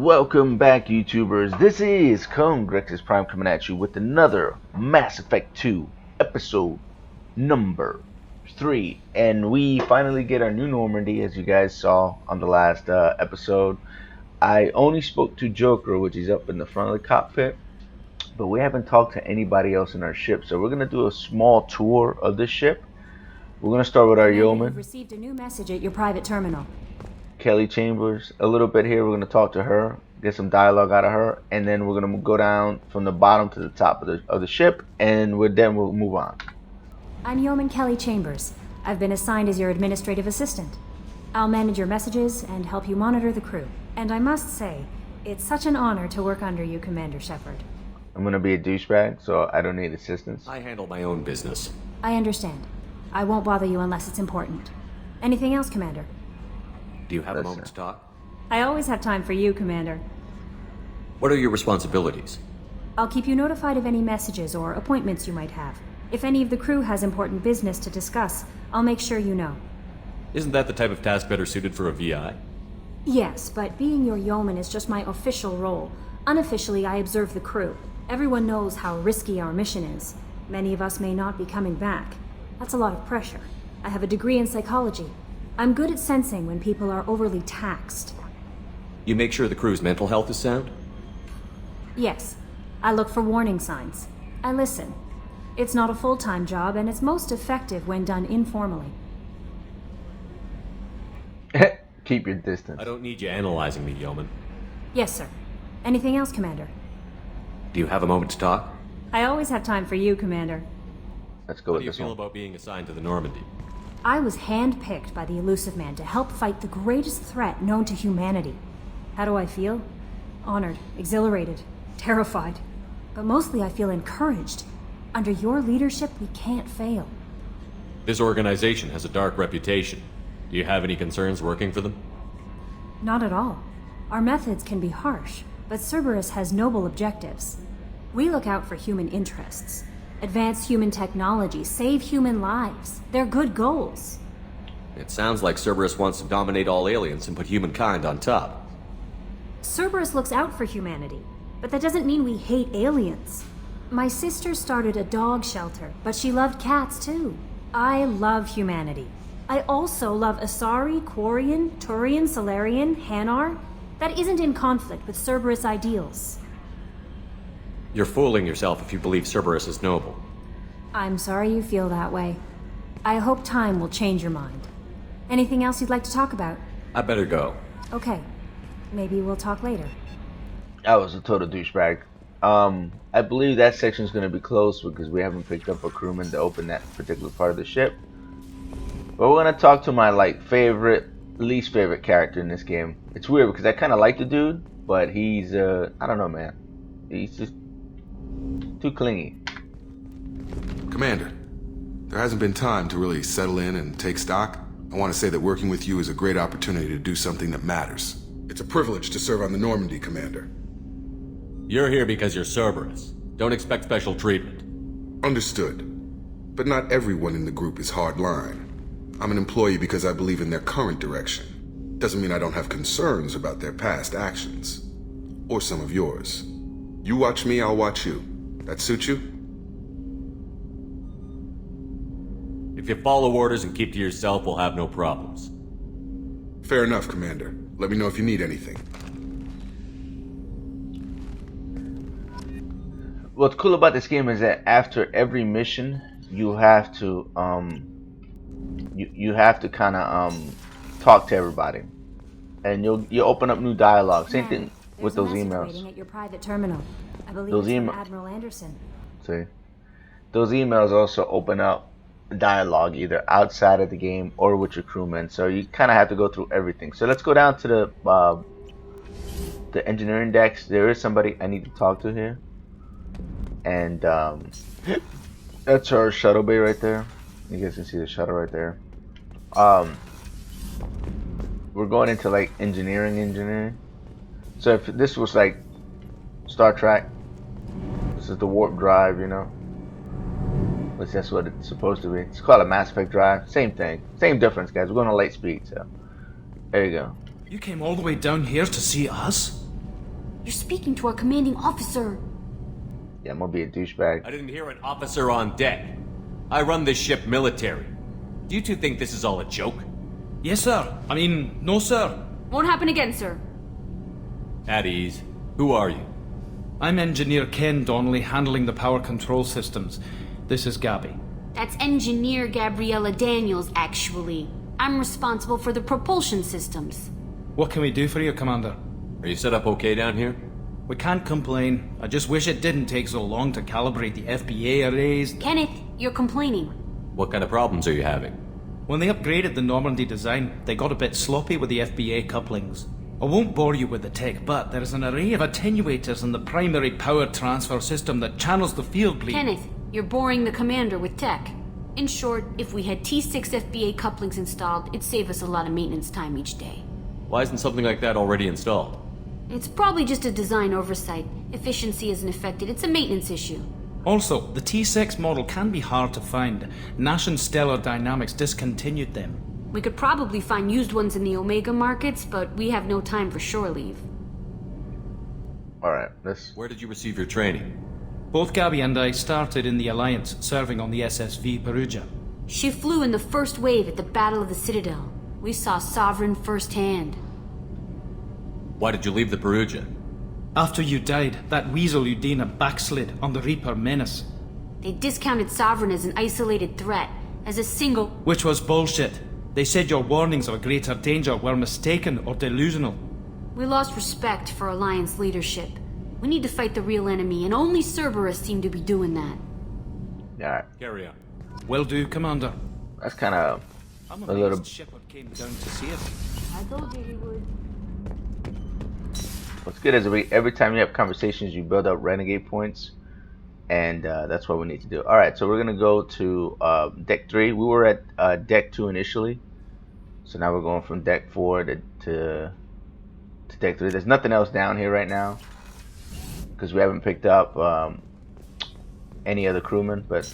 Welcome back, YouTubers. This is Congrexes Prime coming at you with another Mass Effect 2 episode number 3. And we finally get our new Normandy, as you guys saw on the last episode. I only spoke to Joker, which is up in the front of the cockpit, but we haven't talked to anybody else in our ship. So we're going to do a small tour of the ship. We're going to start with our yeoman. You've received a new message at your private terminal. Kelly Chambers, a little bit here. We're going to talk to her, get some dialogue out of her, and then we're going to go down from the bottom to the top of the ship, and we'll move on. I'm Yeoman Kelly Chambers. I've been assigned as your administrative assistant. I'll manage your messages and help you monitor the crew. And I must say, it's such an honor to work under you, Commander Shepard. I'm going to be a douchebag, so I don't need assistance. I handle my own business. I understand. I won't bother you unless it's important. Anything else, Commander? Do you have a moment to talk? I always have time for you, Commander. What are your responsibilities? I'll keep you notified of any messages or appointments you might have. If any of the crew has important business to discuss, I'll make sure you know. Isn't that the type of task better suited for a VI? Yes, but being your yeoman is just my official role. Unofficially, I observe the crew. Everyone knows how risky our mission is. Many of us may not be coming back. That's a lot of pressure. I have a degree in psychology. I'm good at sensing when people are overly taxed. You make sure the crew's mental health is sound? Yes. I look for warning signs. I listen. It's not a full-time job, and it's most effective when done informally. Keep your distance. I don't need you analyzing me, Yeoman. Yes, sir. Anything else, Commander? Do you have a moment to talk? I always have time for you, Commander. Let's go How with do you this feel one. about being assigned to the Normandy? I was handpicked by the Elusive Man to help fight the greatest threat known to humanity. How do I feel? Honored, exhilarated, terrified. But mostly I feel encouraged. Under your leadership, we can't fail. This organization has a dark reputation. Do you have any concerns working for them? Not at all. Our methods can be harsh, but Cerberus has noble objectives. We look out for human interests. Advance human technology, save human lives. They're good goals. It sounds like Cerberus wants to dominate all aliens and put humankind on top. Cerberus looks out for humanity, but that doesn't mean we hate aliens. My sister started a dog shelter, but she loved cats too. I love humanity. I also love Asari, Quarian, Turian, Solarian, Hanar. That isn't in conflict with Cerberus ideals. You're fooling yourself if you believe Cerberus is noble. I'm sorry you feel that way. I hope time will change your mind. Anything else you'd like to talk about? I better go. Okay. Maybe we'll talk later. That was a total douchebag. I believe that section is going to be closed because we haven't picked up a crewman to open that particular part of the ship. But we're going to talk to my least favorite character in this game. It's weird because I kind of like the dude, but he's, I don't know, man. He's just too clingy. Commander, there hasn't been time to really settle in and take stock. I want to say that working with you is a great opportunity to do something that matters. It's a privilege to serve on the Normandy, Commander. You're here because you're Cerberus. Don't expect special treatment. Understood. But not everyone in the group is hardline. I'm an employee because I believe in their current direction. Doesn't mean I don't have concerns about their past actions. Or some of yours. You watch me, I'll watch you. That suit you? If you follow orders and keep to yourself, we'll have no problems. Fair enough, Commander. Let me know if you need anything. What's cool about this game is that after every mission, you have to kind of talk to everybody, and you open up new dialogue. Same thing with those emails. Waiting at your private terminal. I believe Those it's from Admiral Anderson. See, those emails also open up dialogue either outside of the game or with your crewmen. So you kind of have to go through everything. So let's go down to the engineering decks. There is somebody I need to talk to here, and that's our shuttle bay right there. You guys can see the shuttle right there. We're going into like engineering. So if this was like Star Trek, this is the warp drive, you know. At least that's what it's supposed to be. It's called a Mass Effect drive. Same thing. Same difference, guys. We're going to light speed, so there you go. You came all the way down here to see us? You're speaking to our commanding officer. Yeah, I'm gonna be a douchebag. I didn't hear an officer on deck. I run this ship military. Do you two think this is all a joke? Yes, sir. I mean, no, sir. Won't happen again, sir. At ease. Who are you? I'm Engineer Ken Donnelly, handling the power control systems. This is Gabby. That's Engineer Gabriella Daniels, actually. I'm responsible for the propulsion systems. What can we do for you, Commander? Are you set up okay down here? We can't complain. I just wish it didn't take so long to calibrate the FBA arrays. Kenneth, you're complaining. What kind of problems are you having? When they upgraded the Normandy design, they got a bit sloppy with the FBA couplings. I won't bore you with the tech, but there is an array of attenuators in the primary power transfer system that channels the field bleed. Kenneth, you're boring the commander with tech. In short, if we had T6 FBA couplings installed, it'd save us a lot of maintenance time each day. Why isn't something like that already installed? It's probably just a design oversight. Efficiency isn't affected. It's a maintenance issue. Also, the T6 model can be hard to find. Nash and Stellar Dynamics discontinued them. We could probably find used ones in the Omega markets, but we have no time for shore leave. Alright, Where did you receive your training? Both Gabby and I started in the Alliance, serving on the SSV Perugia. She flew in the first wave at the Battle of the Citadel. We saw Sovereign firsthand. Why did you leave the Perugia? After you died, that weasel Udina backslid on the Reaper Menace. They discounted Sovereign as an isolated threat, as a single... Which was bullshit. They said your warnings of a greater danger were mistaken or delusional. We lost respect for Alliance leadership. We need to fight the real enemy, and only Cerberus seem to be doing that. alright. Carry on. Will do, Commander. That's kind of I'm a little... Shepard came down to see us. I told you he would. What's good is every time you have conversations, you build up renegade points, and that's what we need to do. All right, so we're gonna go to deck 3. We were at deck 2 initially, so now we're going from deck 4 to deck 3. There's nothing else down here right now because we haven't picked up any other crewmen. But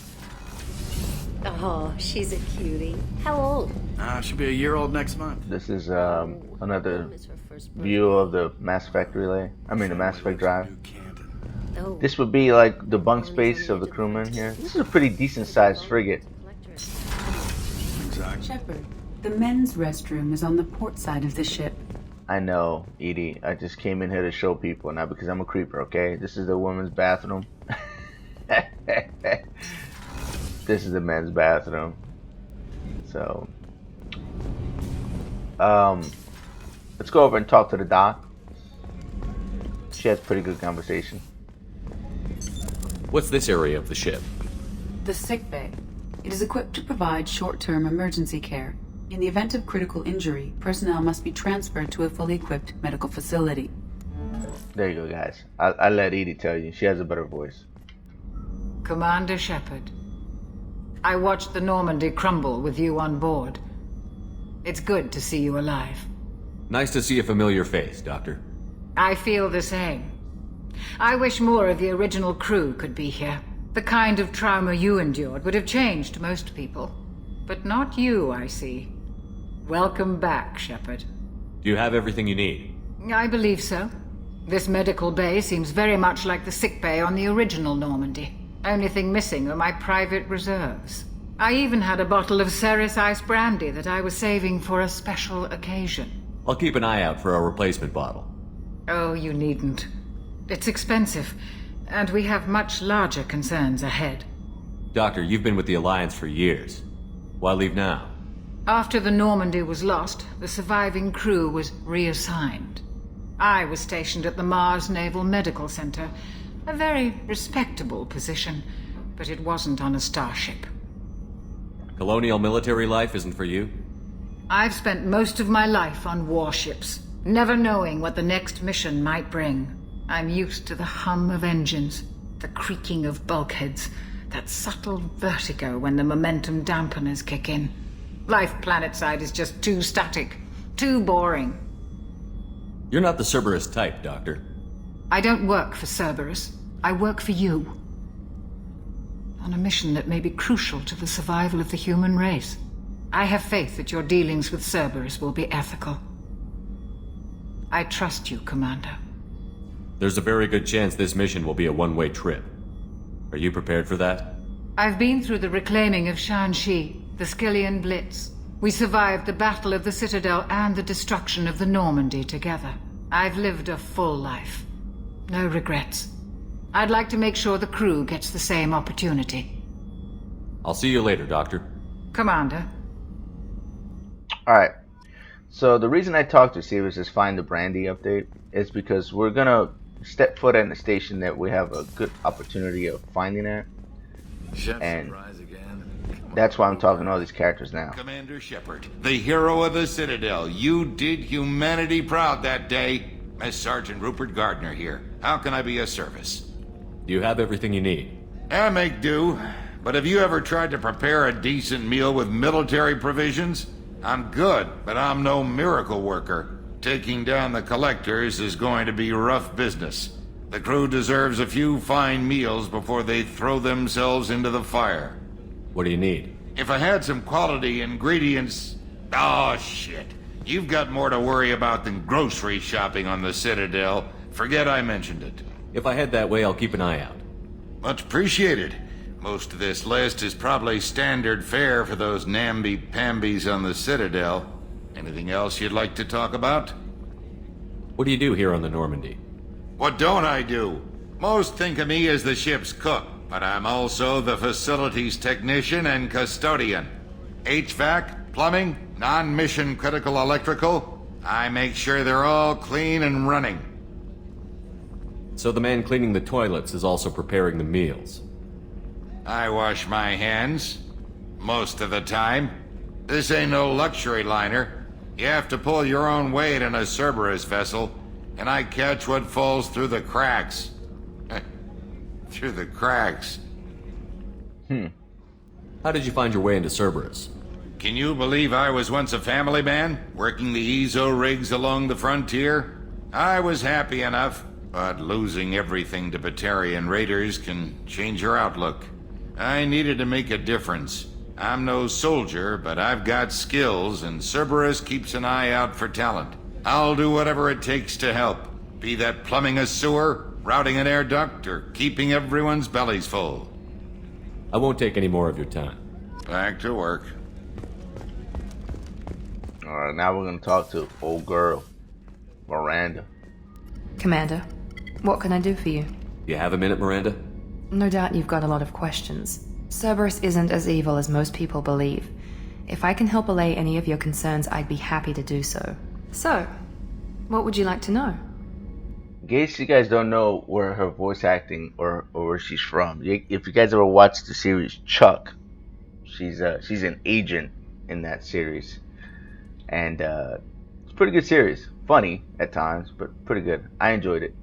Oh, she's a cutie. How old? She'll be a year old next month. this is another view of the Mass Effect relay. I mean the Mass Effect drive. Oh, This would be like the bunk space of the crewmen here. This is a pretty decent sized frigate. Exactly. Shepard, the men's restroom is on the port side of the ship. I know, Edie. I just came in here to show people now because I'm a creeper, okay? This is the women's bathroom. This is the men's bathroom. So, let's go over and talk to the doc. She has pretty good conversation. What's this area of the ship? The sick bay. It is equipped to provide short-term emergency care. In the event of critical injury, personnel must be transferred to a fully equipped medical facility. There you go, guys. I'll let Edie tell you. She has a better voice. Commander Shepard, I watched the Normandy crumble with you on board. It's good to see you alive. Nice to see a familiar face, Doctor. I feel the same. I wish more of the original crew could be here. The kind of trauma you endured would have changed most people. But not you, I see. Welcome back, Shepard. Do you have everything you need? I believe so. This medical bay seems very much like the sick bay on the original Normandy. Only thing missing are my private reserves. I even had a bottle of Ceres Ice Brandy that I was saving for a special occasion. I'll keep an eye out for a replacement bottle. Oh, you needn't. It's expensive, and we have much larger concerns ahead. Doctor, you've been with the Alliance for years. Why leave now? After the Normandy was lost, the surviving crew was reassigned. I was stationed at the Mars Naval Medical Center, a very respectable position, but it wasn't on a starship. Colonial military life isn't for you? I've spent most of my life on warships, never knowing what the next mission might bring. I'm used to the hum of engines, the creaking of bulkheads, that subtle vertigo when the momentum dampeners kick in. Life planetside is just too static, too boring. You're not the Cerberus type, Doctor. I don't work for Cerberus. I work for you. On a mission that may be crucial to the survival of the human race. I have faith that your dealings with Cerberus will be ethical. I trust you, Commander. There's a very good chance this mission will be a one-way trip. Are you prepared for that? I've been through the reclaiming of Shanxi, the Skillian Blitz. We survived the Battle of the Citadel and the destruction of the Normandy together. I've lived a full life. No regrets. I'd like to make sure the crew gets the same opportunity. I'll see you later, Doctor. Commander. Alright. So the reason I talked to Seavers is find the Brandy update is because we're gonna step foot in the station that we have a good opportunity of finding it. And that's why I'm talking to all these characters now. Commander Shepard, the hero of the Citadel. You did humanity proud that day. Mess Sergeant Rupert Gardner here. How can I be of service? Do you have everything you need? I make do. But have you ever tried to prepare a decent meal with military provisions? I'm good, but I'm no miracle worker. Taking down the collectors is going to be rough business. The crew deserves a few fine meals before they throw themselves into the fire. What do you need? If I had some quality ingredients... Oh, shit. You've got more to worry about than grocery shopping on the Citadel. Forget I mentioned it. If I head that way, I'll keep an eye out. Much appreciated. Most of this list is probably standard fare for those namby-pambies on the Citadel. Anything else you'd like to talk about? What do you do here on the Normandy? What don't I do? Most think of me as the ship's cook, but I'm also the facilities technician and custodian. HVAC, plumbing, non-mission critical electrical. I make sure they're all clean and running. So the man cleaning the toilets is also preparing the meals. I wash my hands. Most of the time. This ain't no luxury liner. You have to pull your own weight in a Cerberus vessel, and I catch what falls through the cracks. Through the cracks. How did you find your way into Cerberus? Can you believe I was once a family man, working the EZO rigs along the frontier? I was happy enough, but losing everything to Batarian raiders can change your outlook. I needed to make a difference. I'm no soldier, but I've got skills, and Cerberus keeps an eye out for talent. I'll do whatever it takes to help. Be that plumbing a sewer, routing an air duct, or keeping everyone's bellies full. I won't take any more of your time. Back to work. Alright, now we're gonna talk to old girl, Miranda. Commander, what can I do for you? You have a minute, Miranda? No doubt you've got a lot of questions. Cerberus isn't as evil as most people believe. If I can help allay any of your concerns, I'd be happy to do so. So, what would you like to know? In case you guys don't know where her voice acting or where she's from, if you guys ever watched the series Chuck, she's an agent in that series, and it's a pretty good series. Funny at times, but pretty good. I enjoyed it.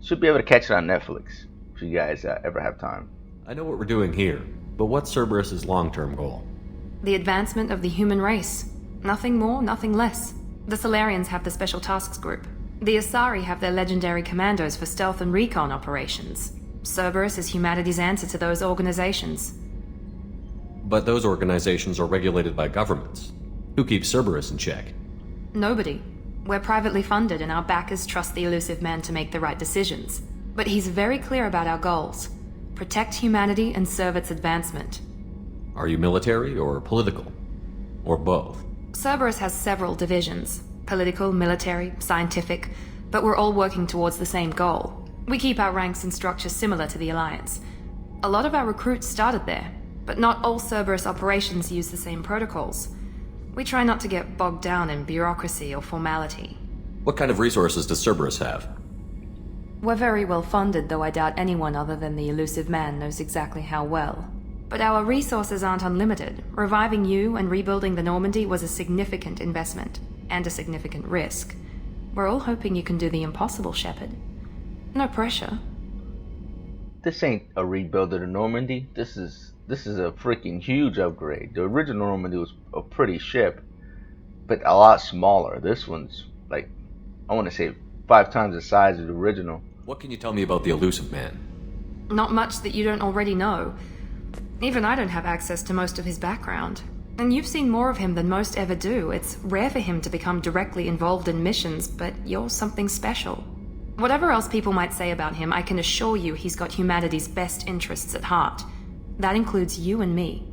Should be able to catch it on Netflix if you guys ever have time. I know what we're doing here, but what's Cerberus's long-term goal? The advancement of the human race. Nothing more, nothing less. The Solarians have the Special Tasks Group. The Asari have their legendary commandos for stealth and recon operations. Cerberus is humanity's answer to those organizations. But those organizations are regulated by governments. Who keeps Cerberus in check? Nobody. We're privately funded and our backers trust the elusive man to make the right decisions. But he's very clear about our goals. Protect humanity and serve its advancement. Are you military or political? Or both? Cerberus has several divisions. Political, military, scientific, but we're all working towards the same goal. We keep our ranks and structure similar to the Alliance. A lot of our recruits started there, but not all Cerberus operations use the same protocols. We try not to get bogged down in bureaucracy or formality. What kind of resources does Cerberus have? We're very well funded, though I doubt anyone other than the elusive man knows exactly how well. But our resources aren't unlimited. Reviving you and rebuilding the Normandy was a significant investment, and a significant risk. We're all hoping you can do the impossible, Shepard. No pressure. This ain't a rebuild of the Normandy. This is a freaking huge upgrade. The original Normandy was a pretty ship, but a lot smaller. This one's like, I want to say 5 times the size of the original. What can you tell me about the elusive man? Not much that you don't already know. Even I don't have access to most of his background. And you've seen more of him than most ever do. It's rare for him to become directly involved in missions, but you're something special. Whatever else people might say about him, I can assure you he's got humanity's best interests at heart. That includes you and me.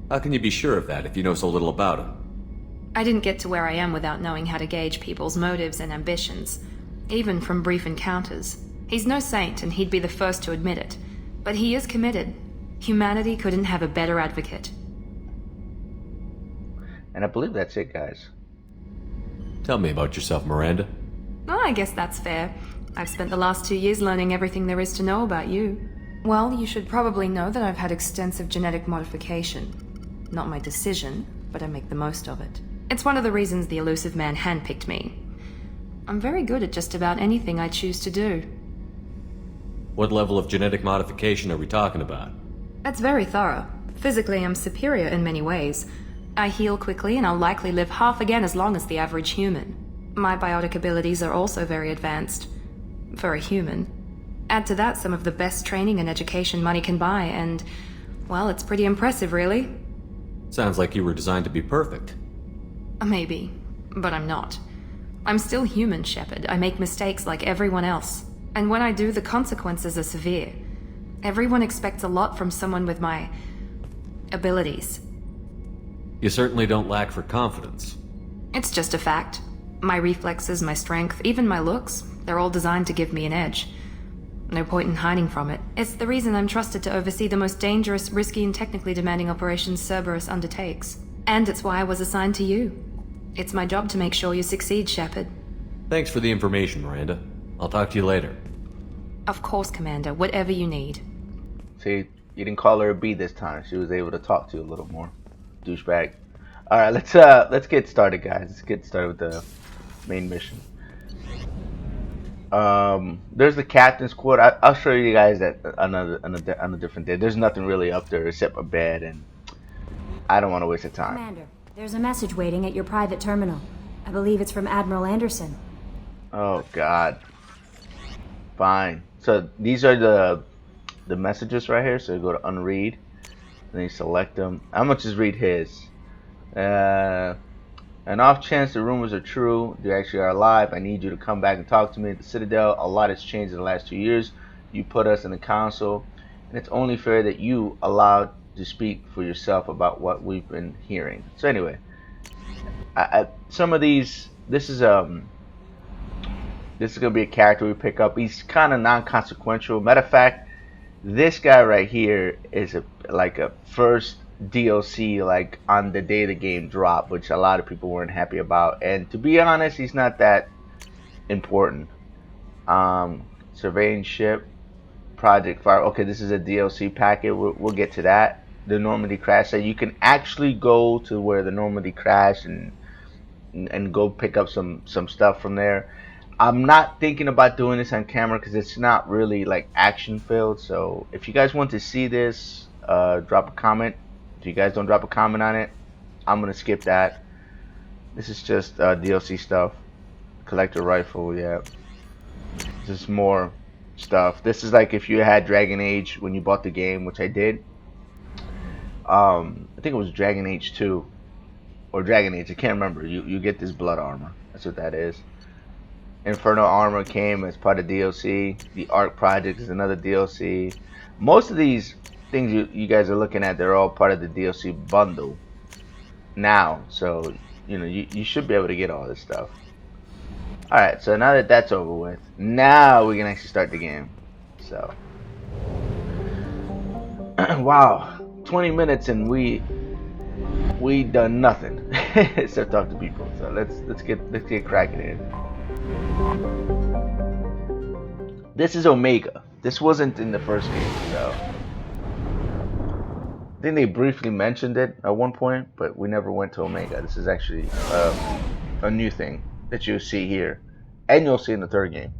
How can you be sure of that if you know so little about him? I didn't get to where I am without knowing how to gauge people's motives and ambitions, even from brief encounters. He's no saint, and he'd be the first to admit it. But he is committed. Humanity couldn't have a better advocate. And I believe that's it, guys. Tell me about yourself, Miranda. Oh, I guess that's fair. I've spent the last 2 years learning everything there is to know about you. Well, you should probably know that I've had extensive genetic modification. Not my decision, but I make the most of it. It's one of the reasons the elusive man handpicked me. I'm very good at just about anything I choose to do. What level of genetic modification are we talking about? That's very thorough. Physically, I'm superior in many ways. I heal quickly, and I'll likely live half again as long as the average human. My biotic abilities are also very advanced. For a human. Add to that some of the best training and education money can buy, and, well, it's pretty impressive, really. Sounds like you were designed to be perfect. Maybe, but I'm not. I'm still human, Shepard. I make mistakes like everyone else. And when I do, the consequences are severe. Everyone expects a lot from someone with my abilities. You certainly don't lack for confidence. It's just a fact. My reflexes, my strength, even my looks, they're all designed to give me an edge. No point in hiding from it. It's the reason I'm trusted to oversee the most dangerous, risky, and technically demanding operations Cerberus undertakes. And it's why I was assigned to you. It's my job to make sure you succeed, Shepard. Thanks for the information, Miranda. I'll talk to you later. Of course, Commander. Whatever you need. See, you didn't call her a B this time. She was able to talk to you a little more. Douchebag. Alright, let's get started, guys. Let's get started with the main mission. There's the captain's quote. I'll show you guys that on a different day. There's nothing really up there except a bed, and I don't want to waste the time. Commander, there's a message waiting at your private terminal. I believe it's from Admiral Anderson. Oh God. Fine. So these are the messages right here. So you go to unread, and then you select them. I'm gonna just read his. An off chance the rumors are true, they actually are alive, I need you to come back and talk to me at the Citadel. A lot has changed in the last 2 years. You put us in the council, and it's only fair that you allowed to speak for yourself about what we've been hearing. So anyway, some of these, this is gonna be a character we pick up. He's kind of non-consequential. Matter of fact, this guy right here is like a first DLC like on the day the game dropped, which a lot of people weren't happy about, and to be honest, he's not that important. Surveying ship, Project Fire. Okay, this is a DLC packet. We'll get to that. The Normandy crash. So you can actually go to where the Normandy crashed and go pick up some stuff from there. I'm not thinking about doing this on camera because it's not really like action filled. So if you guys want to see this, drop a comment. If you guys don't drop a comment on it, I'm gonna skip that. This is just DLC stuff. Collector rifle, yeah. This is more stuff. This is like if you had Dragon Age when you bought the game, which I did. I think it was Dragon Age 2 or Dragon Age. I can't remember. You get this blood armor. That's what that is. Inferno armor came as part of DLC. The Arc Project is another DLC. Most of these things you guys are looking at, they're all part of the DLC bundle now, so you know you should be able to get all this stuff. Alright, so now that that's over with, now we can actually start the game. So wow, 20 minutes and we done nothing except talk to people. So let's get cracking in. This is Omega. This wasn't in the first game, so I think they briefly mentioned it at one point, but we never went to Omega. This is actually a new thing that you'll see here, and you'll see in the third game.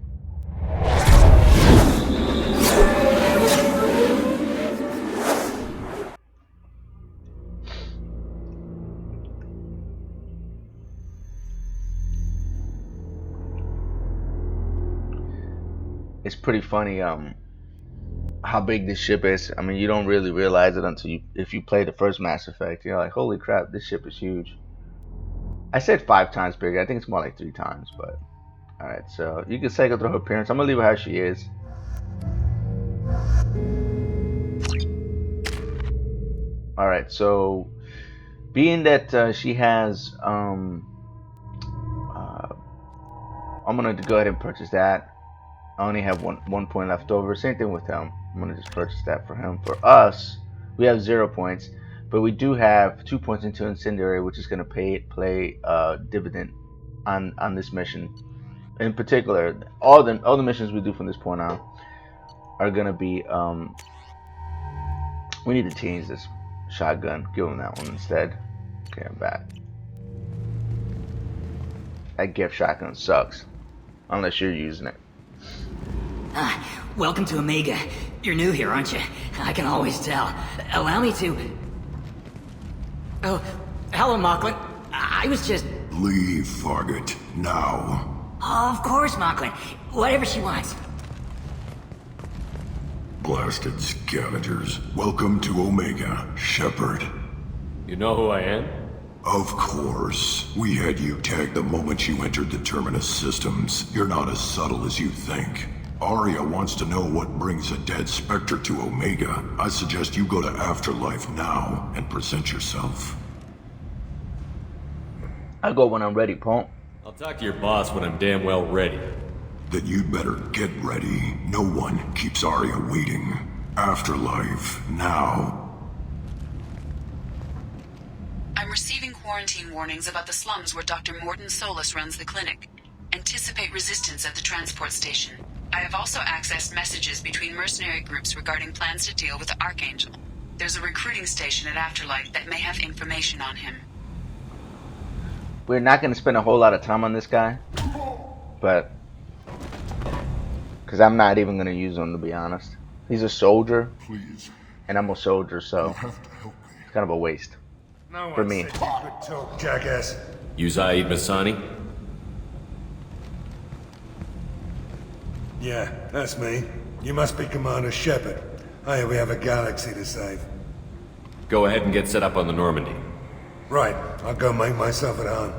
It's pretty funny how big this ship is. I mean, you don't really realize it until if you play the first Mass Effect. You're like, holy crap, this ship is huge. I said 5 times bigger. I think it's more like 3 times, but Alright, so you can cycle through her appearance. I'm gonna leave her how she is. Alright, so being that she has I'm gonna go ahead and purchase that. I only have one point left over. Same thing with him. I'm gonna just purchase that for him. For us, we have 0 points, but we do have 2 points into Incendiary, which is gonna play dividend on this mission. In particular, all the missions we do from this point on are gonna be we need to change this shotgun. Give him that one instead. Okay, I'm back. That gift shotgun sucks, unless you're using it. Welcome to Omega. You're new here, aren't you? I can always tell. Allow me to... Oh, hello, Mocklin. I was just... Leave, Fargate, now. Oh, of course, Mocklin. Whatever she wants. Blasted scavengers. Welcome to Omega, Shepard. You know who I am? Of course. We had you tagged the moment you entered the Terminus systems. You're not as subtle as you think. Arya wants to know what brings a dead Spectre to Omega. I suggest you go to Afterlife now and present yourself. I'll go when I'm ready, punk. I'll talk to your boss when I'm damn well ready. Then you'd better get ready. No one keeps Arya waiting. Afterlife, now. I'm receiving quarantine warnings about the slums where Dr. Morton Solus runs the clinic. Anticipate resistance at the transport station. I have also accessed messages between mercenary groups regarding plans to deal with the Archangel. There's a recruiting station at Afterlife that may have information on him. We're not going to spend a whole lot of time on this guy, but because I'm not even going to use him, to be honest. He's a soldier, please, and I'm a soldier, so it's kind of a waste for me. Talk, jackass. Uzaid Masani? Yeah, that's me. You must be Commander Shepard. Hey, we have a galaxy to save. Go ahead and get set up on the Normandy. Right, I'll go make myself at home.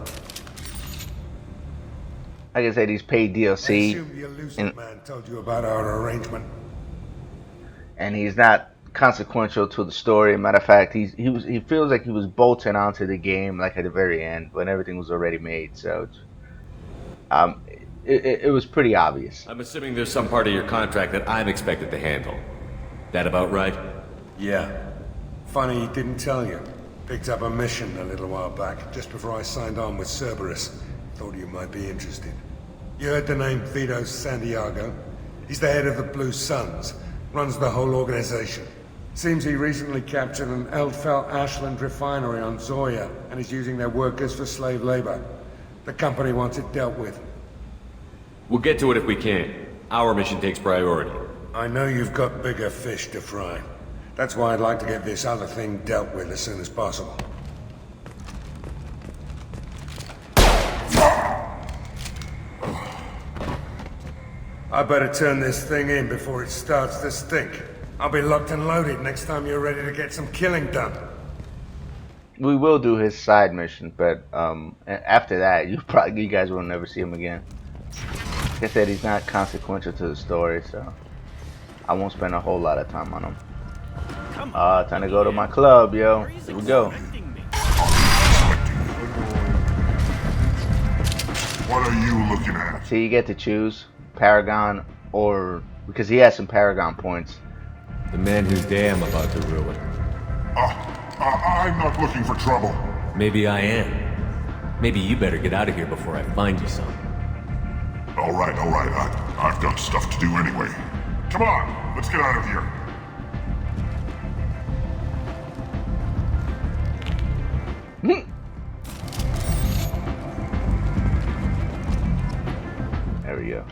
Like I said, he's paid DLC. I assume the elusive man told you about our arrangement. And he's not consequential to the story. Matter of fact, he feels like he was bolting onto the game like at the very end when everything was already made. So, it was pretty obvious. I'm assuming there's some part of your contract that I'm expected to handle. That about right? Yeah. Funny he didn't tell you. Picked up a mission a little while back, just before I signed on with Cerberus. Thought you might be interested. You heard the name Vito Santiago? He's the head of the Blue Suns. Runs the whole organization. Seems he recently captured an Eldfell Ashland refinery on Zoya and is using their workers for slave labor. The company wants it dealt with. We'll get to it if we can. Our mission takes priority. I know you've got bigger fish to fry. That's why I'd like to get this other thing dealt with as soon as possible. I better turn this thing in before it starts to stink. I'll be locked and loaded next time you're ready to get some killing done. We will do his side mission, but after that, you guys will never see him again. Like I said, he's not consequential to the story, so I won't spend a whole lot of time on him. Time to go to my club, yo. Here we go. What are you looking at? See, you get to choose Paragon or because he has some Paragon points. The man whose day I'm about to ruin. I'm not looking for trouble. Maybe I am. Maybe you better get out of here before I find you some. All right. I've got stuff to do anyway. Come on, let's get out of here. There we go.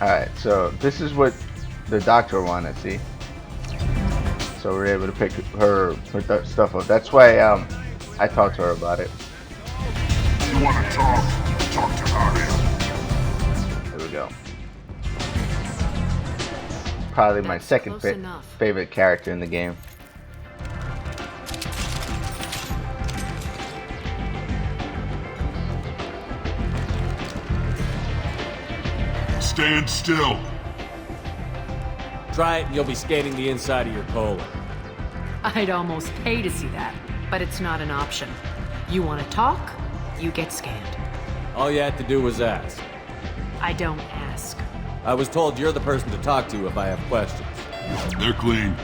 Alright, so this is what the doctor wanted, see? So we're able to pick her stuff up. That's why I talked to her about it. You want to talk to Arya. There we go. probably my That's second close enough. favorite character in the game. Stand still. Try it and you'll be scanning the inside of your colon. I'd almost pay to see that, but it's not an option. You want to talk, you get scanned. All you had to do was ask. I don't ask. I was told you're the person to talk to if I have questions. They're clean.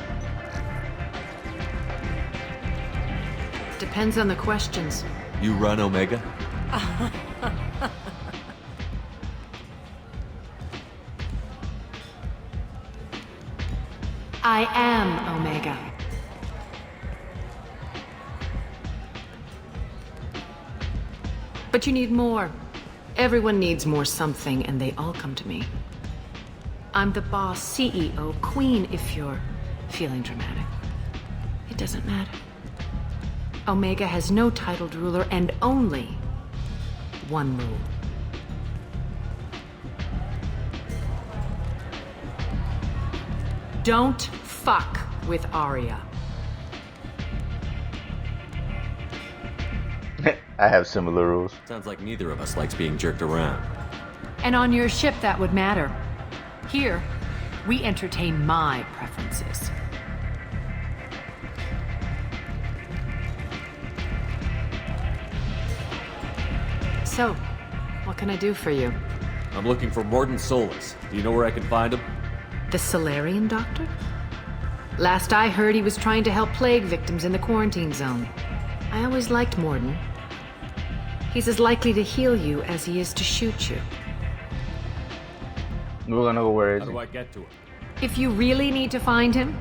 Depends on the questions. You run Omega? I am Omega. But you need more. Everyone needs more something, and they all come to me. I'm the boss, CEO, queen, if you're feeling dramatic. It doesn't matter. Omega has no titled ruler and only one rule. Don't fuck with Arya. I have similar rules. Sounds like neither of us likes being jerked around. And on your ship, that would matter. Here, we entertain my preferences. So, what can I do for you? I'm looking for Morden Solus. Do you know where I can find him? The Solarian doctor? Last I heard, he was trying to help plague victims in the quarantine zone. I always liked Morden. He's as likely to heal you as he is to shoot you. We're gonna go where is How he? do I get to him? If you really need to find him,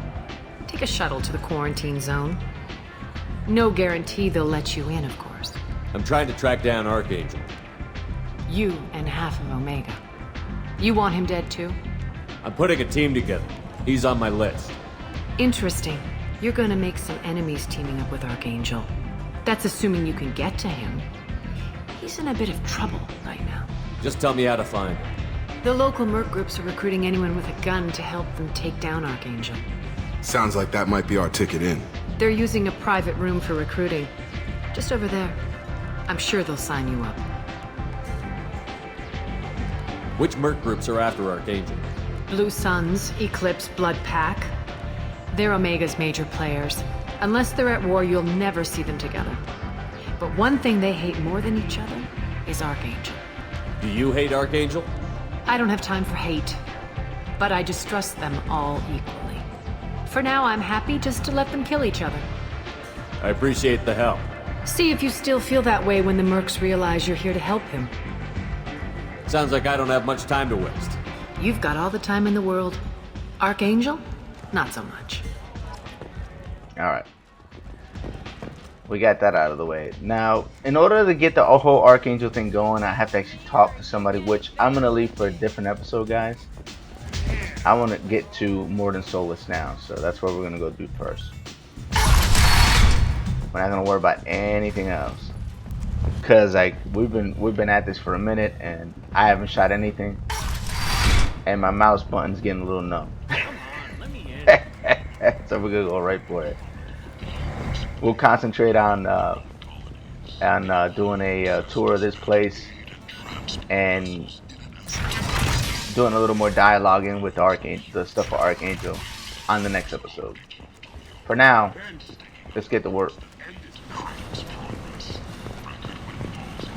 take a shuttle to the quarantine zone. No guarantee they'll let you in, of course. I'm trying to track down Archangel. You and half of Omega. You want him dead too? I'm putting a team together. He's on my list. Interesting. You're gonna make some enemies teaming up with Archangel. That's assuming you can get to him. He's in a bit of trouble right now. Just tell me how to find him. The local merc groups are recruiting anyone with a gun to help them take down Archangel. Sounds like that might be our ticket in. They're using a private room for recruiting. Just over there. I'm sure they'll sign you up. Which merc groups are after Archangel? Blue Suns, Eclipse, Blood Pack. They're Omega's major players. Unless they're at war, you'll never see them together. But one thing they hate more than each other is Archangel. Do you hate Archangel? I don't have time for hate, but I distrust them all equally. For now, I'm happy just to let them kill each other. I appreciate the help. See if you still feel that way when the mercs realize you're here to help him. Sounds like I don't have much time to waste. You've got all the time in the world. Archangel? Not so much. Alright. We got that out of the way. Now, in order to get the whole Archangel thing going, I have to actually talk to somebody, which I'm going to leave for a different episode, guys. I want to get to Morden Solus now, so that's what we're going to go do first. We're not going to worry about anything else. Because like we've been at this for a minute, and I haven't shot anything. And my mouse button's getting a little numb. So we're going to go right for it. We'll concentrate on doing a tour of this place and doing a little more dialoguing with the stuff for Archangel on the next episode. For now, let's get to work.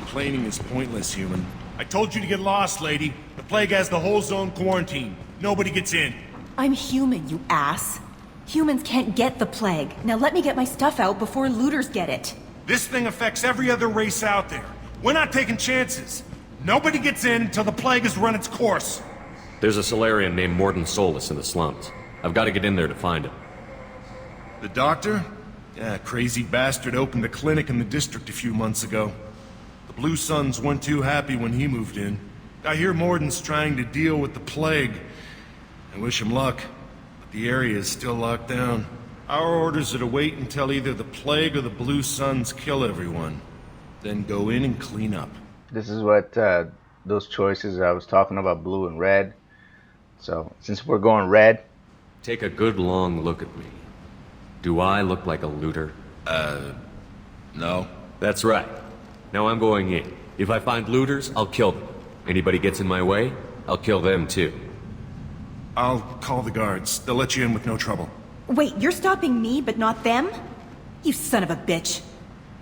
Complaining is pointless, human. I told you to get lost, lady. The plague has the whole zone quarantined. Nobody gets in. I'm human, you ass. Humans can't get the plague. Now let me get my stuff out before looters get it. This thing affects every other race out there. We're not taking chances. Nobody gets in until the plague has run its course. There's a Solarian named Morden Solus in the slums. I've got to get in there to find him. The doctor? Yeah, crazy bastard opened a clinic in the district a few months ago. The Blue Suns weren't too happy when he moved in. I hear Morden's trying to deal with the plague. I wish him luck. The area is still locked down. Our orders are to wait until either the plague or the Blue Suns kill everyone. Then go in and clean up. This is what those choices I was talking about, blue and red. So since we're going red, Take a good long look at me. Do I look like a looter? No. That's right. Now I'm going in. If I find looters, I'll kill them. Anybody gets in my way, I'll kill them too. I'll call the guards. They'll let you in with no trouble. Wait, you're stopping me, but not them? You son of a bitch.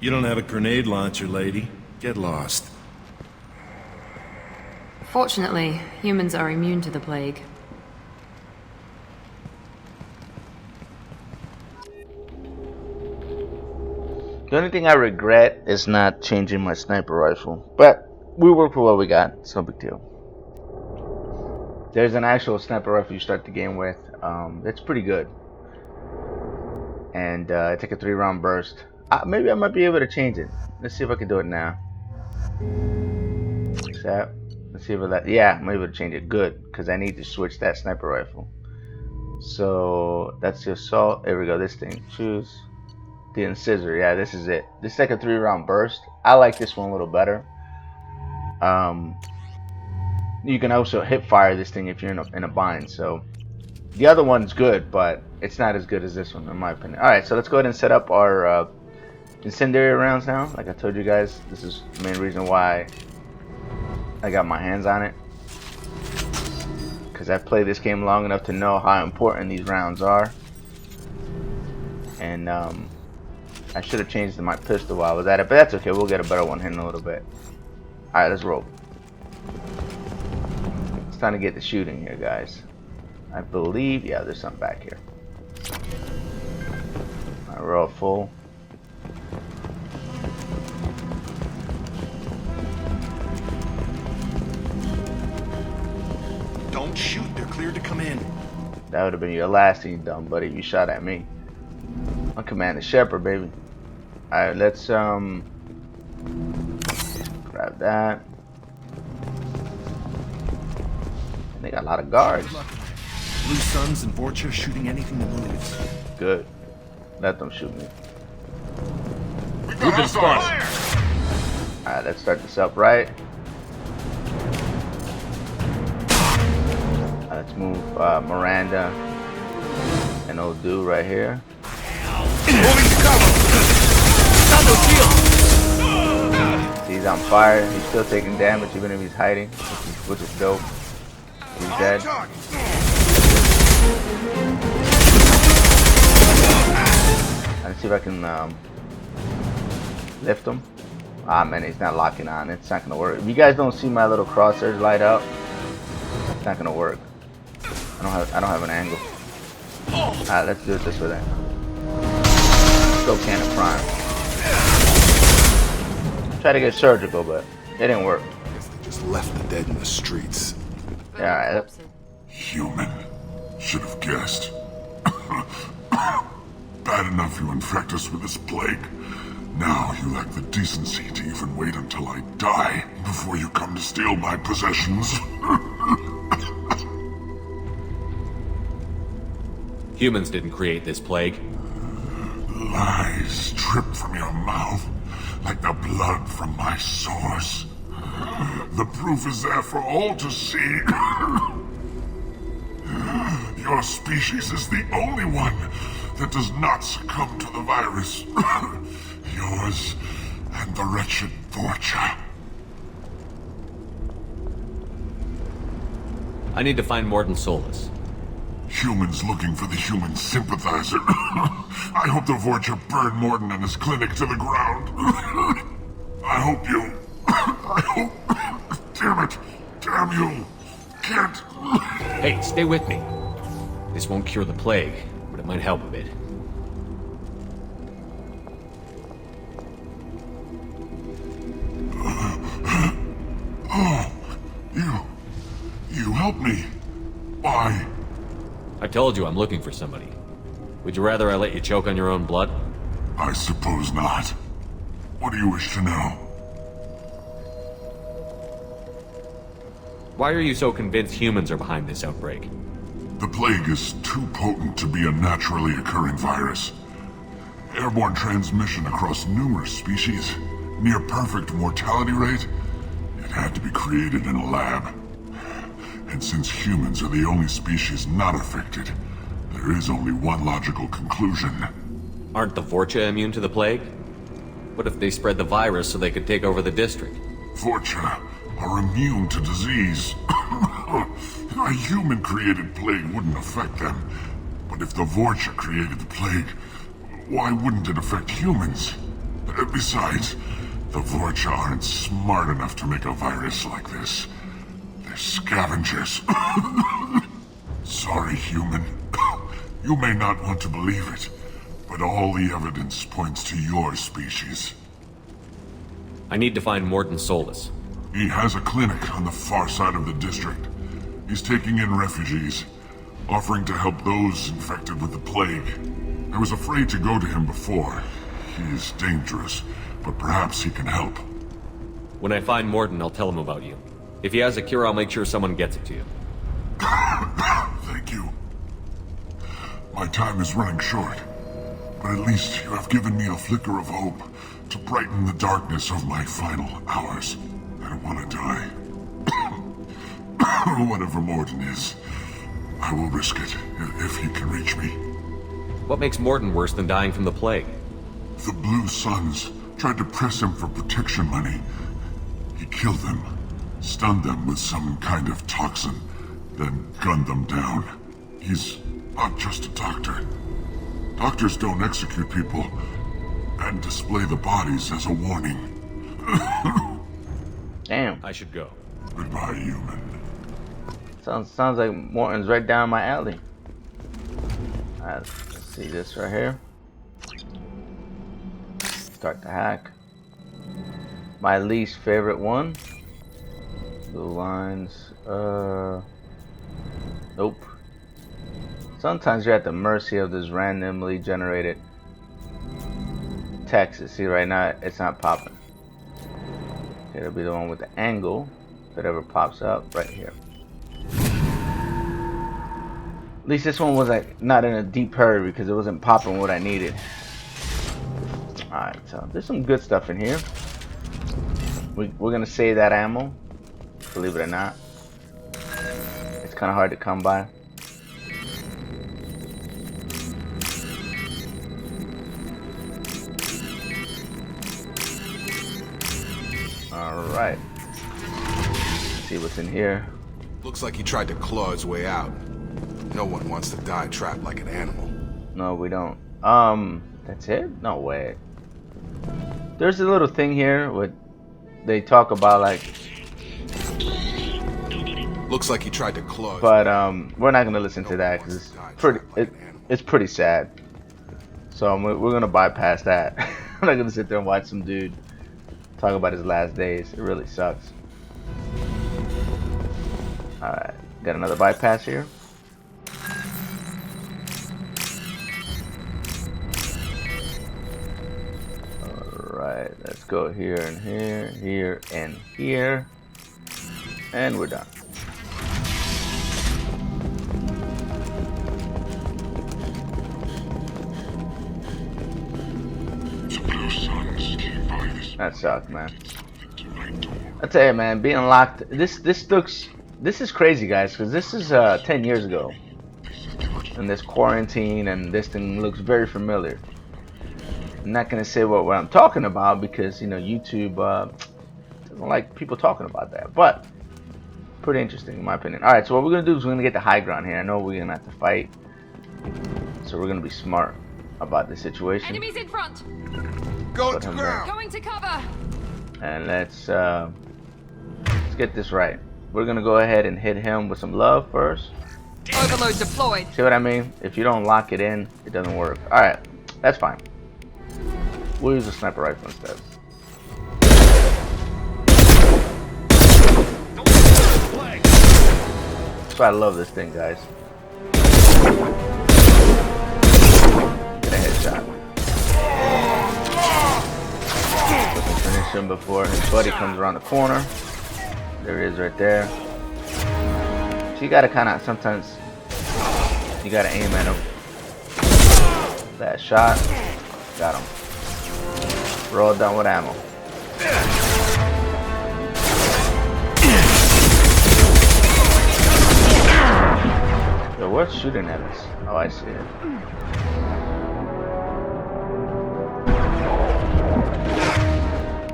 You don't have a grenade launcher, lady. Get lost. Fortunately, humans are immune to the plague. The only thing I regret is not changing my sniper rifle, but we work for what we got. It's no big deal. There's an actual sniper rifle you start the game with. It's pretty good, and it's like a 3-round burst. Maybe I might be able to change it. Let's see if I can do it now. That. Let's see if that. Yeah, I'm able to change it. Good, because I need to switch that sniper rifle. So that's the assault. There we go. This thing. Choose. The Incisor, yeah, this is it. This is like a 3-round burst. I like this one a little better. You can also hip fire this thing if you're in a bind. So the other one's good, but it's not as good as this one in my opinion. Alright, so let's go ahead and set up our Incendiary Rounds now. Like I told you guys, this is the main reason why I got my hands on it. Because I've played this game long enough to know how important these rounds are. And I should have changed my pistol while I was at it, but that's okay. We'll get a better one here in a little bit. Alright, let's roll. It's time to get the shooting here, guys. I believe, yeah, there's something back here. Alright, we're all full. Don't shoot, they're cleared to come in. That would have been your last thing, you dumb buddy. You shot at me. I'm Commander Shepard, baby. Alright, let's grab that. And they got a lot of guards. Blue Suns and Vorcha shooting anything that moves. Good. Let them shoot me. Group in spawn. Alright, let's start this up right. Let's move Miranda and old dude right here. He's on fire. He's still taking damage even if he's hiding, which is dope. He's dead. Let's see if I can lift him. Ah man, he's not locking on. It's not gonna work. If you guys don't see my little crosshairs light up, it's not gonna work. I don't have an angle. Alright, let's do it this way then. Still cannon prime. Try to get surgical, but it didn't work. Guess they just left the dead in the streets. Yeah, alright. Human. Should have guessed. Bad enough you infect us with this plague. Now you lack the decency to even wait until I die before you come to steal my possessions. Humans didn't create this plague. Lies drip from your mouth like the blood from my source. The proof is there for all to see. Your species is the only one that does not succumb to the virus. Yours and the wretched Vorcha. I need to find Morton Solus. Humans looking for the human sympathizer. I hope the Vorcha burn Morton and his clinic to the ground. I hope you... I hope... Damn it. Damn you. Can't... Hey, stay with me. This won't cure the plague, but it might help a bit. Oh, you helped me. Why? I told you I'm looking for somebody. Would you rather I let you choke on your own blood? I suppose not. What do you wish to know? Why are you so convinced humans are behind this outbreak? The plague is too potent to be a naturally occurring virus. Airborne transmission across numerous species, near perfect mortality rate. It had to be created in a lab. And since humans are the only species not affected, There is only one logical conclusion. Aren't the Vorcha immune to the plague? What if they spread the virus so they could take over the district? Vorcha are immune to disease. A human-created plague wouldn't affect them. But if the Vorcha created the plague, why wouldn't it affect humans? Besides, the Vorcha aren't smart enough to make a virus like this. They're scavengers. Sorry, human. You may not want to believe it, but all the evidence points to your species. I need to find Morton Solus. He has a clinic on the far side of the district. He's taking in refugees, offering to help those infected with the plague. I was afraid to go to him before. He is dangerous, but perhaps he can help. When I find Morton, I'll tell him about you. If he has a cure, I'll make sure someone gets it to you. Thank you. My time is running short, but at least you have given me a flicker of hope to brighten the darkness of my final hours. I don't want to die. Whatever Morton is, I will risk it if he can reach me. What makes Morton worse than dying from the plague? The Blue Suns tried to press him for protection money. He killed them, stunned them with some kind of toxin, then gunned them down. He's not just a doctor. Doctors don't execute people and display the bodies as a warning. Damn. I should go. Goodbye, human. Sounds like Morton's right down my alley. Alright, let's see this right here. Start to hack. My least favorite one. Blue lines. Nope. Sometimes you're at the mercy of this randomly generated text. See, right now it's not popping. Okay, it'll be the one with the angle. If it ever pops up, right here. At least this one was like not in a deep hurry because it wasn't popping what I needed. Alright, so there's some good stuff in here. We're gonna save that ammo, believe it or not. It's kind of hard to come by. Alright. See what's in here. Looks like he tried to claw his way out. No one wants to die trapped like an animal. No, we don't. That's it? No way. There's a little thing here where they talk about like. Looks like he tried to claw. But we're not gonna listen to that because it's pretty sad. So we're gonna bypass that. I'm not gonna sit there and watch some dude talk about his last days. It really sucks. All right, got another bypass here. Alright, let's go here and here, here and here. And we're done. That sucked, man. I tell you, man, being locked. This is crazy, guys, because this is 10 years ago. And this quarantine and this thing looks very familiar. I'm not gonna say what I'm talking about because YouTube doesn't like people talking about that, but pretty interesting in my opinion. All right, so what we're gonna do is we're gonna get the high ground here. I know we're gonna have to fight, so we're gonna be smart about the situation. Enemies in front. Go to ground. Going to cover. And let's get this right. We're gonna go ahead and hit him with some love first. Overload deployed. See what I mean? If you don't lock it in, it doesn't work. All right, that's fine. We'll use a sniper rifle instead. So I love this thing, guys. Get a headshot. Finish him before his buddy comes around the corner. There it is right there. So you gotta kind of, sometimes, you gotta aim at him. That shot. Got him. We're all done with ammo. Yo, what's shooting at us? Oh, I see it.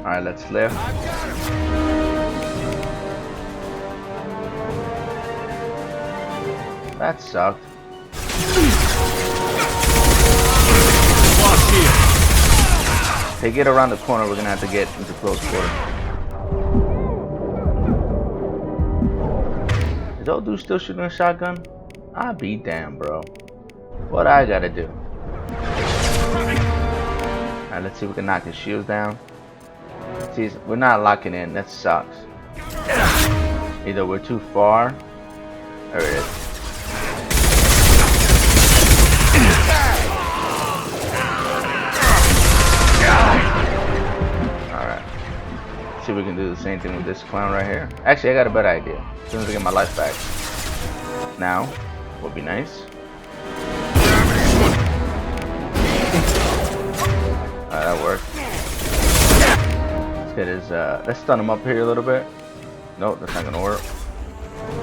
Alright, let's lift. That sucked. To get around the corner, we're gonna have to get into close quarter. Is old dude still shooting a shotgun? I'll be damned, bro. What I gotta do? Alright, let's see if we can knock his shields down. See, we're not locking in. That sucks. Either we're too far. There it is. Alright. See if we can do the same thing with this clown right here. Actually, I got a better idea. As soon as I get my life back. Now, would be nice. That worked. Let's get his, let's stun him up here a little bit. Nope, that's not gonna work.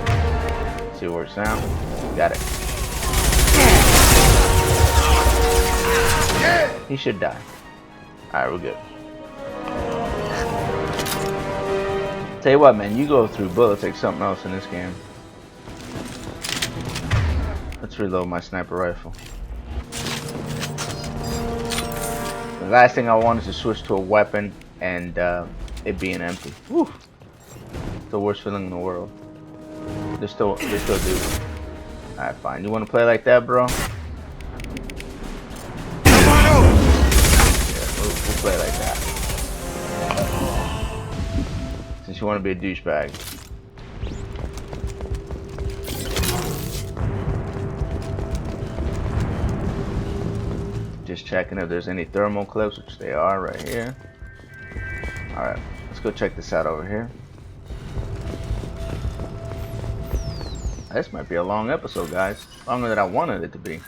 Let's see what works now. Got it. He should die. Alright, we're good. Tell you what, man, you go through bullets like something else in this game. Let's reload my sniper rifle. The last thing I want is to switch to a weapon and it being empty. Woo! It's the worst feeling in the world. They're still dudes. Alright, fine. You want to play like that, bro? Yeah, we'll play like that. Since you want to be a douchebag. Just checking if there's any thermal clips, which they are right here. Alright, let's go check this out over here. This might be a long episode, guys. Longer than I wanted it to be.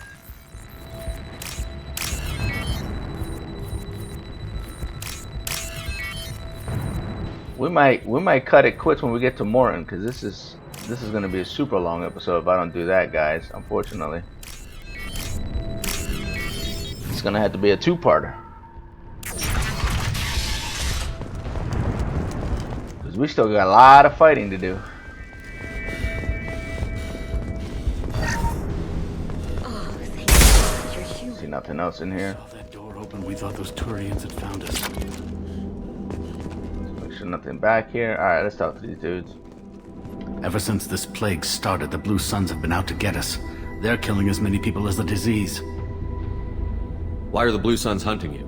We might cut it quits when we get to Morton, because this is gonna be a super long episode if I don't do that, guys, unfortunately. It's gonna have to be a two-parter. Because we still got a lot of fighting to do. Oh, thank God you're human. See nothing else in here. Saw that door open, we thought those Turians had found us. Make sure nothing back here. Alright, let's talk to these dudes. Ever since this plague started, the Blue Suns have been out to get us. They're killing as many people as the disease. Why are the Blue Suns hunting you?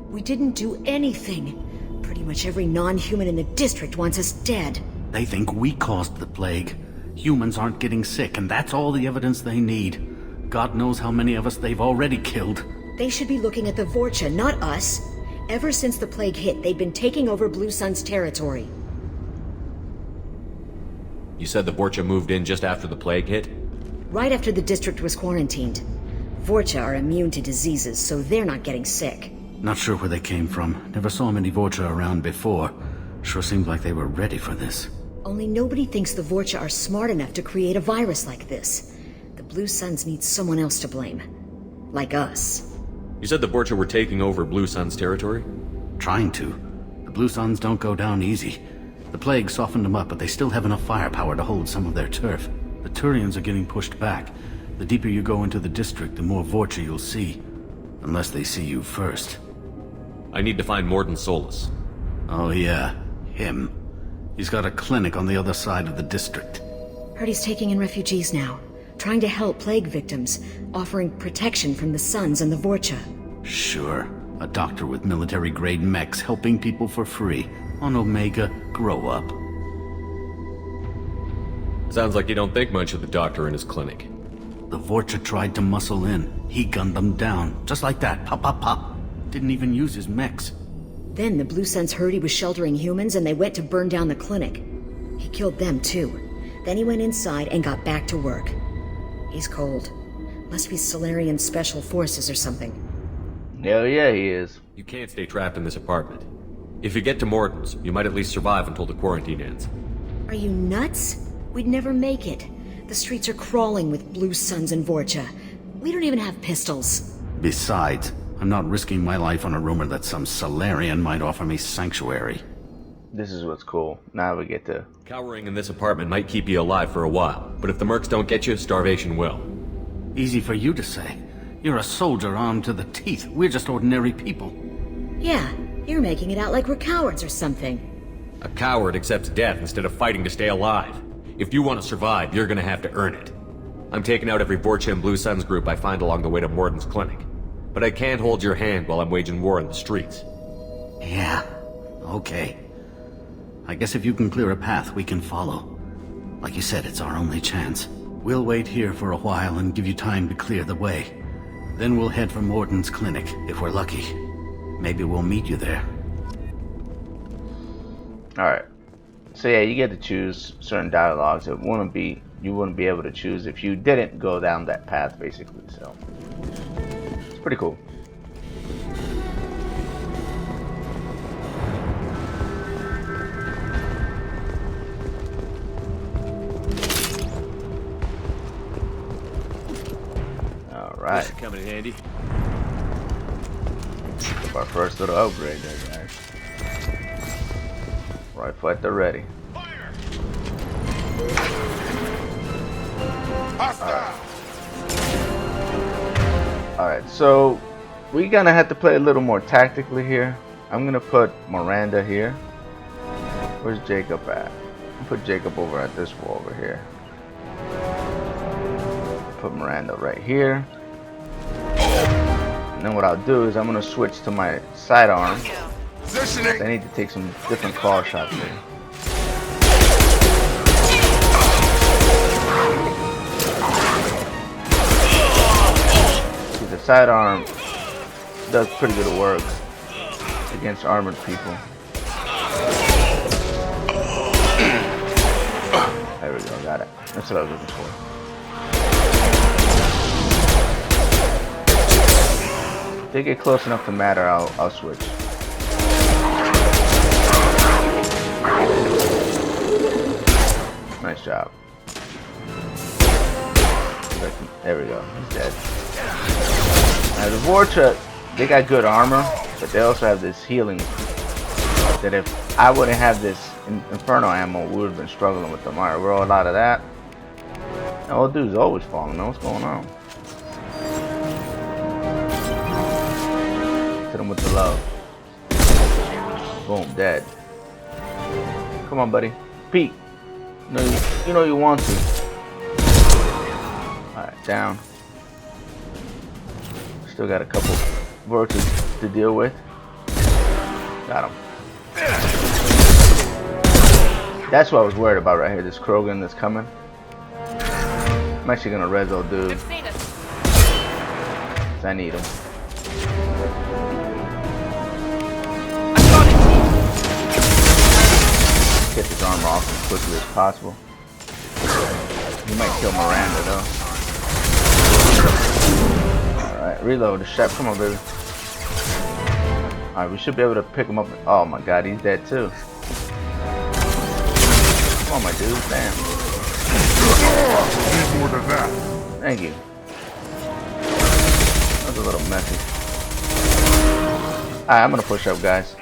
We didn't do anything. Pretty much every non-human in the district wants us dead. They think we caused the plague. Humans aren't getting sick, and that's all the evidence they need. God knows how many of us they've already killed. They should be looking at the Vorcha, not us. Ever since the plague hit, they've been taking over Blue Sun's territory. You said the Vorcha moved in just after the plague hit? Right after the district was quarantined. Vorcha are immune to diseases, so they're not getting sick. Not sure where they came from. Never saw many Vorcha around before. Sure seemed like they were ready for this. Only nobody thinks the Vorcha are smart enough to create a virus like this. The Blue Suns need someone else to blame. Like us. You said the Vorcha were taking over Blue Sun's territory? Trying to. The Blue Suns don't go down easy. The plague softened them up, but they still have enough firepower to hold some of their turf. The Turians are getting pushed back. The deeper you go into the district, the more Vorcha you'll see. Unless they see you first. I need to find Morton Solus. Oh yeah, him. He's got a clinic on the other side of the district. Heard he's taking in refugees now. Trying to help plague victims. Offering protection from the Suns and the Vorcha. Sure. A doctor with military-grade mechs helping people for free. On Omega, grow up. Sounds like you don't think much of the doctor in his clinic. The Vorcha tried to muscle in. He gunned them down. Just like that. Pop, pop, pop. Didn't even use his mechs. Then the Blue Suns heard he was sheltering humans and they went to burn down the clinic. He killed them too. Then he went inside and got back to work. He's cold. Must be Solarian Special Forces or something. Hell yeah, he is. You can't stay trapped in this apartment. If you get to Morton's, you might at least survive until the quarantine ends. Are you nuts? We'd never make it. The streets are crawling with Blue Suns and Vorcha. We don't even have pistols. Besides, I'm not risking my life on a rumor that some Solarian might offer me sanctuary. This is what's cool. Now we get to... Cowering in this apartment might keep you alive for a while, but if the mercs don't get you, starvation will. Easy for you to say. You're a soldier armed to the teeth. We're just ordinary people. Yeah, you're making it out like we're cowards or something. A coward accepts death instead of fighting to stay alive. If you want to survive, you're gonna have to earn it. I'm taking out every Vorcha and Blue Suns group I find along the way to Morden's clinic. But I can't hold your hand while I'm waging war in the streets. Yeah, okay. I guess if you can clear a path, we can follow. Like you said, it's our only chance. We'll wait here for a while and give you time to clear the way. Then we'll head for Morden's clinic, if we're lucky. Maybe we'll meet you there. Alright. So yeah, you get to choose certain dialogues that you wouldn't be able to choose if you didn't go down that path, basically. So it's pretty cool. Alright. This should come in handy. Our first little upgrade there, guys. Rifle at the ready. Alright, so we're gonna have to play a little more tactically here. I'm gonna put Miranda here. Where's Jacob at? I'll put Jacob over at this wall over here. Put Miranda right here. And then what I'll do is I'm gonna switch to my sidearm. I need to take some different claw shots here. See, the sidearm does pretty good work against armored people. There we go, got it. That's what I was looking for. If they get close enough to matter, I'll switch. Nice job. There we go. He's dead. Now the Vorcha, they got good armor, but they also have this healing. That if I wouldn't have this Inferno ammo, we would have been struggling with them. Alright, we're all out of that. That old dude's always falling. What's going on? Hit him with the love. Boom, dead. Come on, buddy. Pete. You know you want to. Alright, down. Still got a couple Vorchas to deal with. Got him. That's what I was worried about right here. This Krogan that's coming. I'm actually gonna res old dude. I need him. Get this armor off as quickly as possible. He might kill Miranda though. Alright, reload the shot. Come on, baby. Alright, we should be able to pick him up. Oh my god, he's dead too. Come on, my dude. Damn. Need more than that. Thank you. That was a little messy. Alright, I'm gonna push up, guys.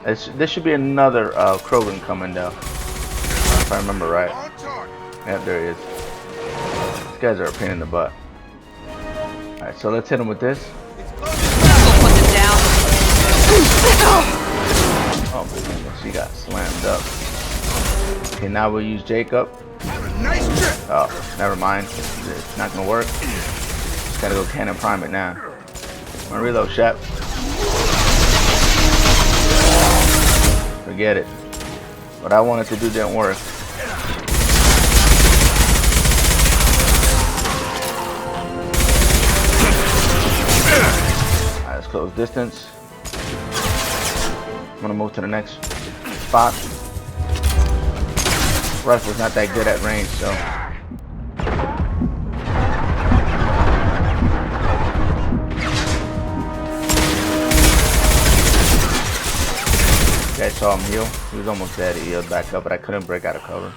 There should be another Krogan coming down. If I remember right. Yep, there he is. These guys are a pain in the butt. Alright, so let's hit him with this. Oh my goodness, she got slammed up. Okay, now we'll use Jacob. Oh, never mind. It's not gonna work. Just gotta go cannon prime it now. I'm gonna reload, Shep. Forget it. What I wanted to do didn't work. Alright, let's close distance. I'm gonna move to the next spot. Rifle's not that good at range, so. I saw him heal. He was almost dead. He healed back up, but I couldn't break out of cover.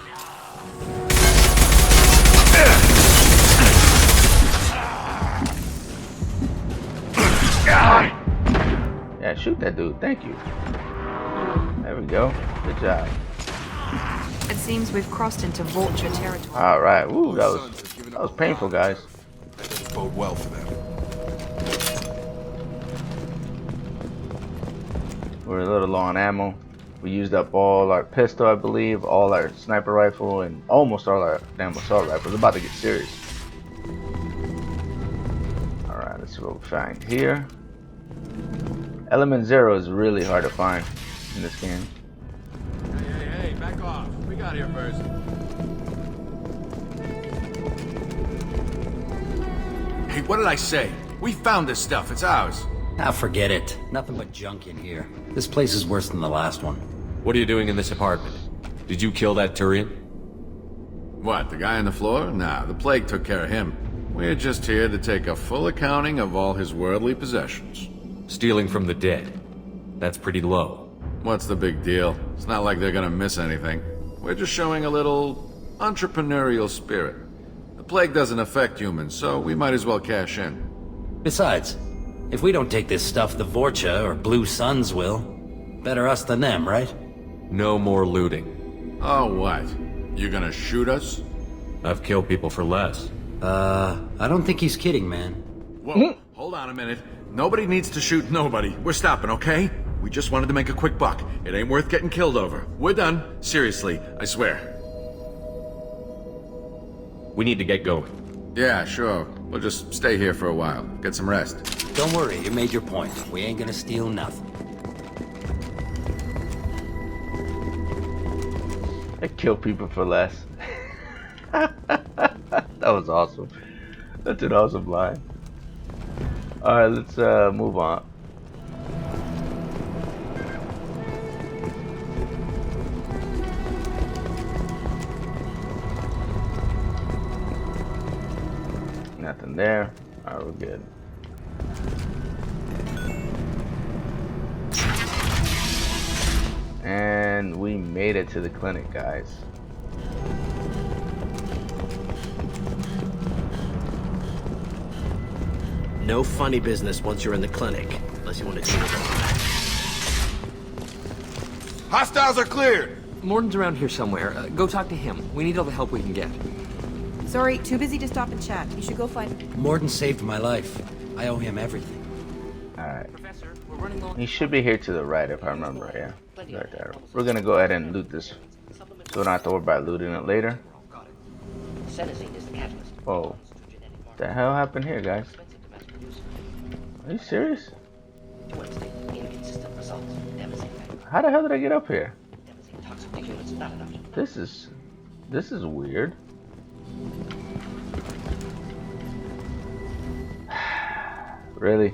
Yeah, shoot that dude. Thank you. There we go. Good job. It seems we've crossed into Vulture territory. All right. Ooh, that was painful, guys. That doesn't bode well for them. We're a little low on ammo. We used up all our pistol, I believe, all our sniper rifle, and almost all our damn assault rifle. It's about to get serious. All right, let's see what we find here. Element 0 is really hard to find in this game. Hey, back off. We got here first. Hey, what did I say? We found this stuff. It's ours. Ah, forget it. Nothing but junk in here. This place is worse than the last one. What are you doing in this apartment? Did you kill that Turian? What, the guy on the floor? Nah, the plague took care of him. We're just here to take a full accounting of all his worldly possessions. Stealing from the dead. That's pretty low. What's the big deal? It's not like they're gonna miss anything. We're just showing a little entrepreneurial spirit. The plague doesn't affect humans, so we might as well cash in. Besides, if we don't take this stuff, the Vorcha or Blue Suns will. Better us than them, right? No more looting. Oh, what? You gonna shoot us? I've killed people for less. I don't think he's kidding, man. Whoa, hold on a minute. Nobody needs to shoot nobody. We're stopping, okay? We just wanted to make a quick buck. It ain't worth getting killed over. We're done. Seriously, I swear. We need to get going. Yeah, sure. We'll just stay here for a while. Get some rest. Don't worry, you made your point. We ain't gonna steal nothing. I kill people for less. That was awesome. That's an awesome line. Alright, let's move on. Nothing there. Alright, we're good. And we made it to the clinic, guys. No funny business once you're in the clinic, unless you want to deal with them. Hostiles are cleared! Morden's around here somewhere. Go talk to him. We need all the help we can get. Sorry, too busy to stop and chat. You should go find... Morden saved my life. I owe him everything. Alright. He should be here to the right if I remember, yeah. Right there. We're gonna go ahead and loot this. So we don't have to worry about looting it later. Whoa. What the hell happened here, guys? Are you serious? How the hell did I get up here? This is weird. Really?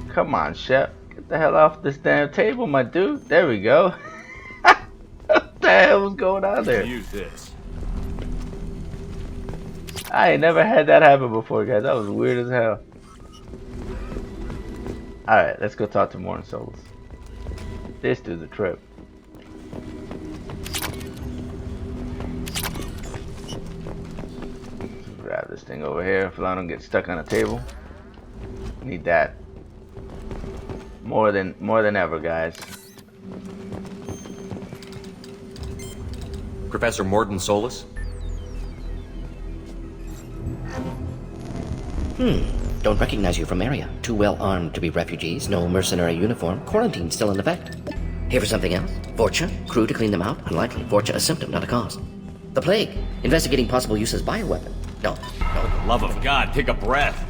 Come on, Shep. Get the hell off this damn table, my dude. There we go. What the hell was going on there? Use this. I ain't never had that happen before, guys. That was weird as hell. Alright, let's go talk to Morton Souls. This dude's a trip. Grab this thing over here so I don't get stuck on a table. Need that. More than ever, guys. Professor Morden Solus? Don't recognize you from area. Too well armed to be refugees, no mercenary uniform, quarantine still in effect. Here for something else? Vorcha? Crew to clean them out? Unlikely. Vorcha a symptom, not a cause. The plague. Investigating possible use as bioweapon. No. For the love of God, take a breath.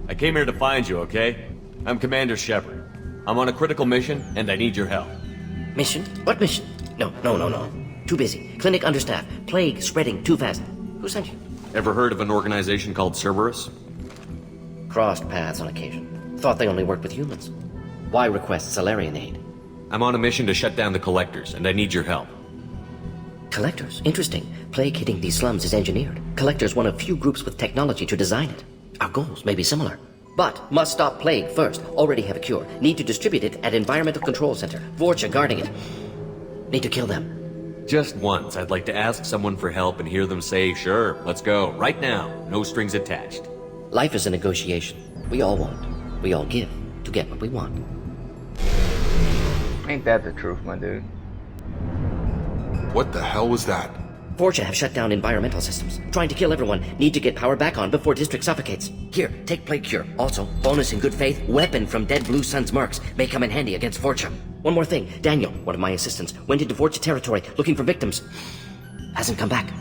I came here to find you, okay? I'm Commander Shepard. I'm on a critical mission, and I need your help. Mission? What mission? No. Too busy. Clinic understaffed. Plague spreading too fast. Who sent you? Ever heard of an organization called Cerberus? Crossed paths on occasion. Thought they only worked with humans. Why request Salarian aid? I'm on a mission to shut down the Collectors, and I need your help. Collectors? Interesting. Plague hitting these slums is engineered. Collectors one of few groups with technology to design it. Our goals may be similar. But must stop plague first. Already have a cure. Need to distribute it at Environmental Control Center. Vorcha guarding it. Need to kill them. Just once, I'd like to ask someone for help and hear them say, sure, let's go, right now, no strings attached. Life is a negotiation. We all want. We all give to get what we want. Ain't that the truth, my dude? What the hell was that? Fortune have shut down environmental systems. Trying to kill everyone. Need to get power back on before District suffocates. Here, take Plague Cure. Also, bonus in good faith, weapon from dead Blue Sun's marks. May come in handy against Fortune. One more thing. Daniel, one of my assistants, went into Fortune territory looking for victims. Hasn't come back.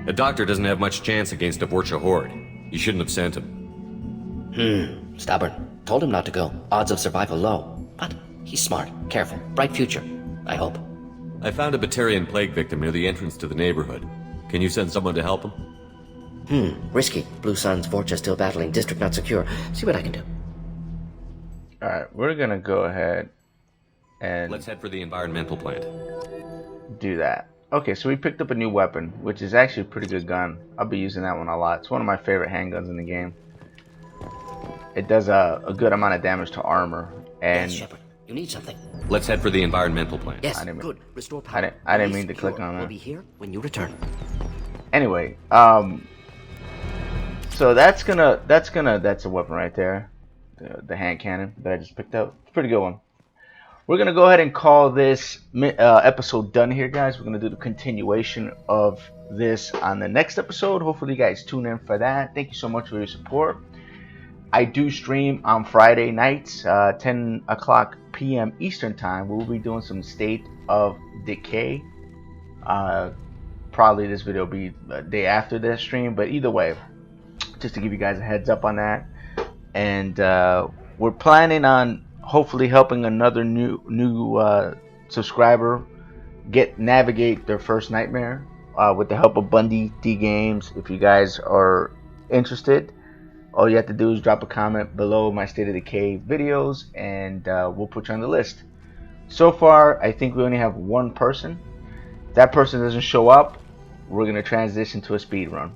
A doctor doesn't have much chance against a Vorcha horde. You shouldn't have sent him. Stubborn. Told him not to go. Odds of survival low. But he's smart, careful, bright future. I hope. I found a Batarian plague victim near the entrance to the neighborhood. Can you send someone to help him? Risky. Blue Sun's Vorcha still battling. District not secure. See what I can do. Alright, we're gonna go ahead and... Let's head for the environmental plant. Do that. Okay, so we picked up a new weapon, which is actually a pretty good gun. I'll be using that one a lot. It's one of my favorite handguns in the game. It does a good amount of damage to armor. And yes, Shepard. You need something. Let's head for the environmental plant. Yes, good. Restore power. I didn't mean to click on that. We'll be here when you return. Anyway, so that's a weapon right there. The hand cannon that I just picked up. It's a pretty good one. We're gonna go ahead and call this episode done here, guys. We're gonna do the continuation of this on the next episode. Hopefully you guys tune in for that. Thank you so much for your support. I do stream on Friday nights, 10 o'clock p.m. Eastern time. We'll be doing some State of Decay. Probably this video will be a day after this stream, but either way, just to give you guys a heads up on that. And we're planning on hopefully helping another new subscriber navigate their first nightmare with the help of Bundy D Games. If you guys are interested, all you have to do is drop a comment below my State of Decay videos, and we'll put you on the list. So far, I think we only have one person. If that person doesn't show up, we're going to transition to a speed run.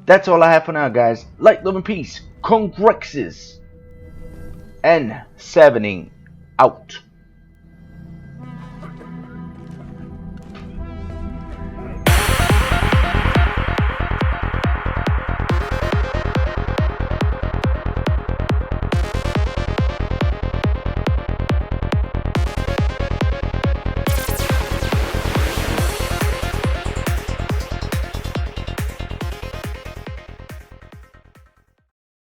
That's all I have for now, guys. Light, love, and peace. Congrexes. N7ing out.